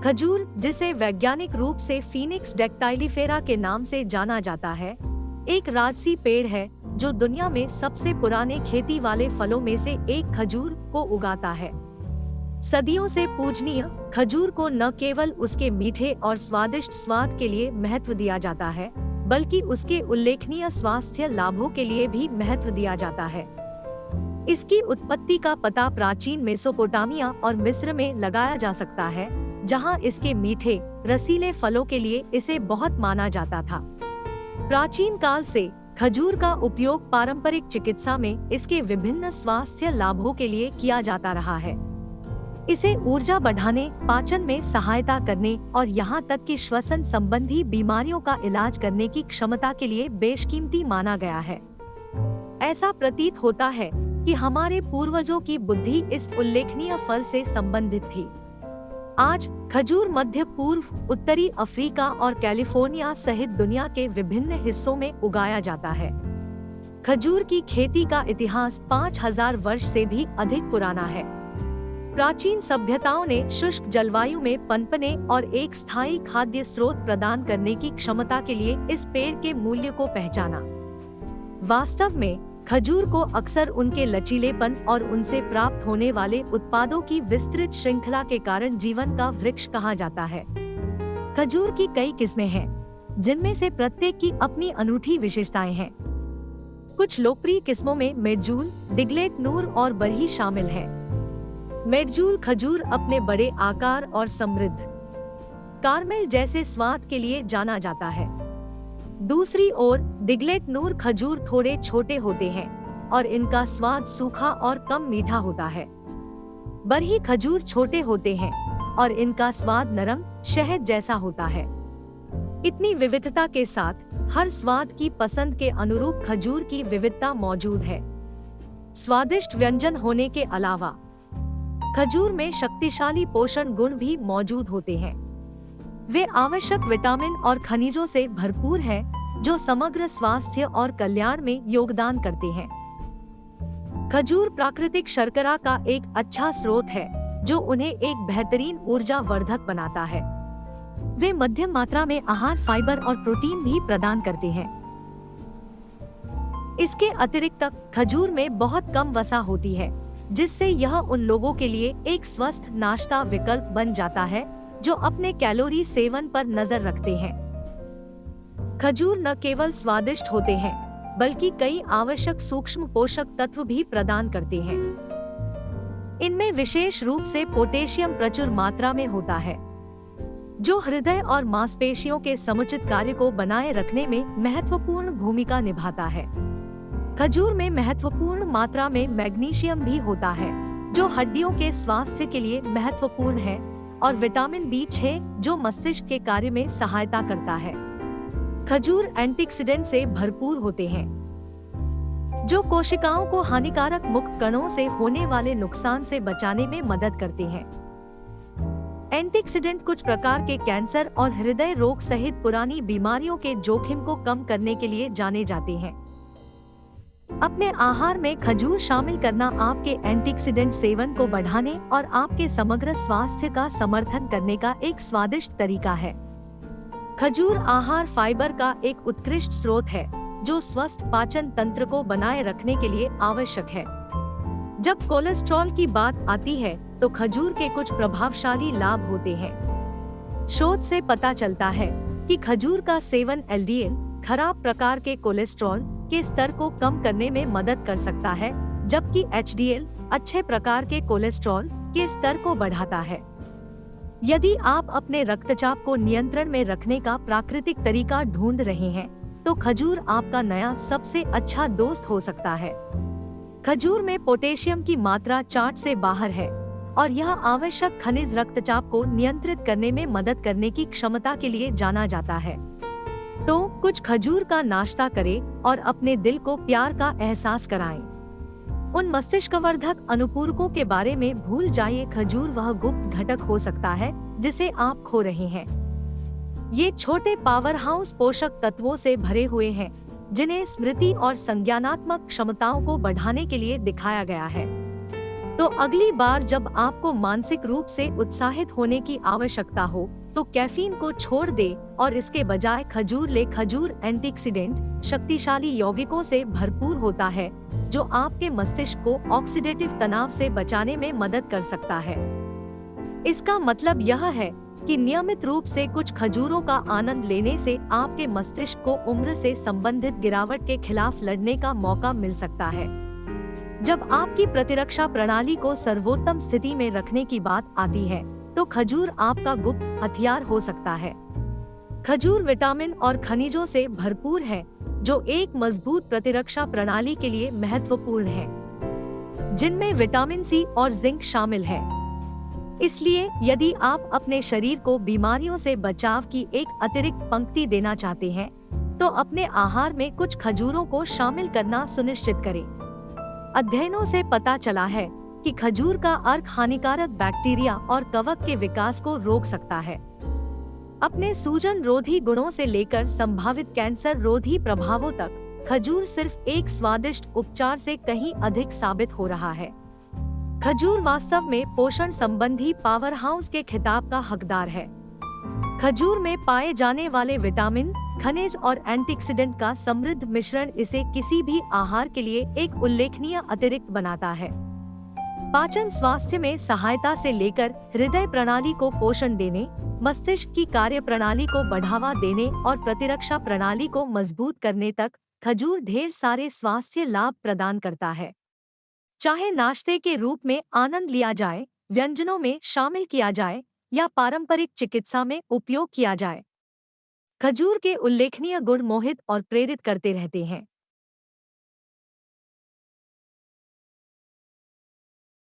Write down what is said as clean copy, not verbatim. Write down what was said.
खजूर, जिसे वैज्ञानिक रूप से फीनिक्स डेक्टाइलिफेरा के नाम से जाना जाता है, एक राजसी पेड़ है जो दुनिया में सबसे पुराने खेती वाले फलों में से एक खजूर को उगाता है। सदियों से पूजनीय खजूर को न केवल उसके मीठे और स्वादिष्ट स्वाद के लिए महत्व दिया जाता है, बल्कि उसके उल्लेखनीय स्वास्थ्य लाभों के लिए भी महत्व दिया जाता है। इसकी उत्पत्ति का पता प्राचीन मेसोपोटामिया और मिस्र में लगाया जा सकता है, जहां इसके मीठे रसीले फलों के लिए इसे बहुत माना जाता था। प्राचीन काल से खजूर का उपयोग पारंपरिक चिकित्सा में इसके विभिन्न स्वास्थ्य लाभों के लिए किया जाता रहा है। इसे ऊर्जा बढ़ाने, पाचन में सहायता करने और यहाँ तक कि श्वसन संबंधी बीमारियों का इलाज करने की क्षमता के लिए बेशकीमती माना गया है। ऐसा प्रतीत होता है कि हमारे पूर्वजों की बुद्धि इस उल्लेखनीय फल से संबंधित थी। आज खजूर मध्य पूर्व, उत्तरी अफ्रीका और कैलिफोर्निया सहित दुनिया के विभिन्न हिस्सों में उगाया जाता है। खजूर की खेती का इतिहास 5000 वर्ष से भी अधिक पुराना है। प्राचीन सभ्यताओं ने शुष्क जलवायु में पनपने और एक स्थायी खाद्य स्रोत प्रदान करने की क्षमता के लिए इस पेड़ के मूल्य को पहचाना। वास्तव में खजूर को अक्सर उनके लचीलेपन और उनसे प्राप्त होने वाले उत्पादों की विस्तृत श्रृंखला के कारण जीवन का वृक्ष कहा जाता है। खजूर की कई किस्में हैं, जिनमें से प्रत्येक की अपनी अनूठी विशेषताएं हैं। कुछ लोकप्रिय किस्मों में मेडजूल, दिगलेट नूर और बरही शामिल हैं। मेडजूल खजूर अपने बड़े आकार और समृद्ध कारमेल जैसे स्वाद के लिए जाना जाता है। दूसरी ओर दिगलेट नूर खजूर थोड़े छोटे होते हैं और इनका स्वाद सूखा और कम मीठा होता है। बरही खजूर छोटे होते हैं और इनका स्वाद नरम शहद जैसा होता है। इतनी विविधता के साथ हर स्वाद की पसंद के अनुरूप खजूर की विविधता मौजूद है। स्वादिष्ट व्यंजन होने के अलावा खजूर में शक्तिशाली पोषण गुण भी मौजूद होते हैं। वे आवश्यक विटामिन और खनिजों से भरपूर हैं, जो समग्र स्वास्थ्य और कल्याण में योगदान करते हैं। खजूर प्राकृतिक शर्करा का एक अच्छा स्रोत है, जो उन्हें एक बेहतरीन ऊर्जा वर्धक बनाता है। वे मध्यम मात्रा में आहार, फाइबर और प्रोटीन भी प्रदान करते हैं। इसके अतिरिक्त खजूर में बहुत कम वसा होती है, जिससे यह उन लोगों के लिए एक स्वस्थ नाश्ता विकल्प बन जाता है जो अपने कैलोरी सेवन पर नजर रखते हैं। खजूर न केवल स्वादिष्ट होते हैं, बल्कि कई आवश्यक सूक्ष्म पोषक तत्व भी प्रदान करते हैं। इनमें विशेष रूप से पोटेशियम प्रचुर मात्रा में होता है, जो हृदय और मांसपेशियों के समुचित कार्य को बनाए रखने में महत्वपूर्ण भूमिका निभाता है। खजूर में महत्वपूर्ण मात्रा में मैग्नीशियम भी होता है, जो हड्डियों के स्वास्थ्य के लिए महत्वपूर्ण है, और विटामिन B6 जो मस्तिष्क के कार्य में सहायता करता है। खजूर एंटीऑक्सीडेंट से भरपूर होते हैं, जो कोशिकाओं को हानिकारक मुक्त कणों से होने वाले नुकसान से बचाने में मदद करते हैं। एंटीऑक्सीडेंट कुछ प्रकार के कैंसर और हृदय रोग सहित पुरानी बीमारियों के जोखिम को कम करने के लिए जाने जाते हैं। अपने आहार में खजूर शामिल करना आपके एंटीऑक्सीडेंट सेवन को बढ़ाने और आपके समग्र स्वास्थ्य का समर्थन करने का एक स्वादिष्ट तरीका है। खजूर आहार फाइबर का एक उत्कृष्ट स्रोत है, जो स्वस्थ पाचन तंत्र को बनाए रखने के लिए आवश्यक है। जब कोलेस्ट्रॉल की बात आती है, तो खजूर के कुछ प्रभावशाली लाभ होते हैं। शोध से पता चलता है कि खजूर का सेवन LDL, खराब प्रकार के कोलेस्ट्रॉल के स्तर को कम करने में मदद कर सकता है, जबकि HDL, अच्छे प्रकार के कोलेस्ट्रॉल के स्तर को बढ़ाता है। यदि आप अपने रक्तचाप को नियंत्रण में रखने का प्राकृतिक तरीका ढूंढ रहे हैं, तो खजूर आपका नया सबसे अच्छा दोस्त हो सकता है। खजूर में पोटेशियम की मात्रा चार्ट से बाहर है, और यह आवश्यक खनिज रक्तचाप को नियंत्रित करने में मदद करने की क्षमता के लिए जाना जाता है। तो कुछ खजूर का नाश्ता करें और अपने दिल को प्यार का एहसास कराएं। उन मस्तिष्कवर्धक अनुपूरकों के बारे में भूल जाइए। खजूर वह गुप्त घटक हो सकता है जिसे आप खो रहे हैं। ये छोटे पावर हाउस पोषक तत्वों से भरे हुए हैं, जिन्हें स्मृति और संज्ञानात्मक क्षमताओं को बढ़ाने के लिए दिखाया गया है। तो अगली बार जब आपको मानसिक रूप से उत्साहित होने की आवश्यकता हो तो कैफीन को छोड़ दे और इसके बजाय खजूर ले। खजूर एंटीऑक्सीडेंट शक्तिशाली यौगिकों से भरपूर होता है जो आपके मस्तिष्क को ऑक्सीडेटिव तनाव से बचाने में मदद कर सकता है। इसका मतलब यह है कि नियमित रूप से कुछ खजूरों का आनंद लेने से आपके मस्तिष्क को उम्र से संबंधित गिरावट के खिलाफ लड़ने का मौका मिल सकता है। जब आपकी प्रतिरक्षा प्रणाली को सर्वोत्तम स्थिति में रखने की बात आती है तो खजूर आपका गुप्त हथियार हो सकता है। खजूर विटामिन और खनिजों से भरपूर है जो एक मजबूत प्रतिरक्षा प्रणाली के लिए महत्वपूर्ण है, जिनमें विटामिन सी और जिंक शामिल है। इसलिए यदि आप अपने शरीर को बीमारियों से बचाव की एक अतिरिक्त पंक्ति देना चाहते हैं तो अपने आहार में कुछ खजूरों को शामिल करना सुनिश्चित करें। अध्ययनों से पता चला है कि खजूर का अर्क हानिकारक बैक्टीरिया और कवक के विकास को रोक सकता है। अपने सूजन रोधी गुणों से लेकर संभावित कैंसर रोधी प्रभावों तक खजूर सिर्फ एक स्वादिष्ट उपचार से कहीं अधिक साबित हो रहा है। खजूर वास्तव में पोषण संबंधी पावरहाउस के खिताब का हकदार है। खजूर में पाए जाने वाले विटामिन, खनिज और एंटीऑक्सीडेंट का समृद्ध मिश्रण इसे किसी भी आहार के लिए एक उल्लेखनीय अतिरिक्त बनाता है। पाचन स्वास्थ्य में सहायता से लेकर हृदय प्रणाली को पोषण देने, मस्तिष्क की कार्य प्रणाली को बढ़ावा देने और प्रतिरक्षा प्रणाली को मजबूत करने तक खजूर ढेर सारे स्वास्थ्य लाभ प्रदान करता है। चाहे नाश्ते के रूप में आनंद लिया जाए, व्यंजनों में शामिल किया जाए या पारंपरिक चिकित्सा में उपयोग किया जाए, खजूर के उल्लेखनीय गुण मोहित और प्रेरित करते रहते हैं।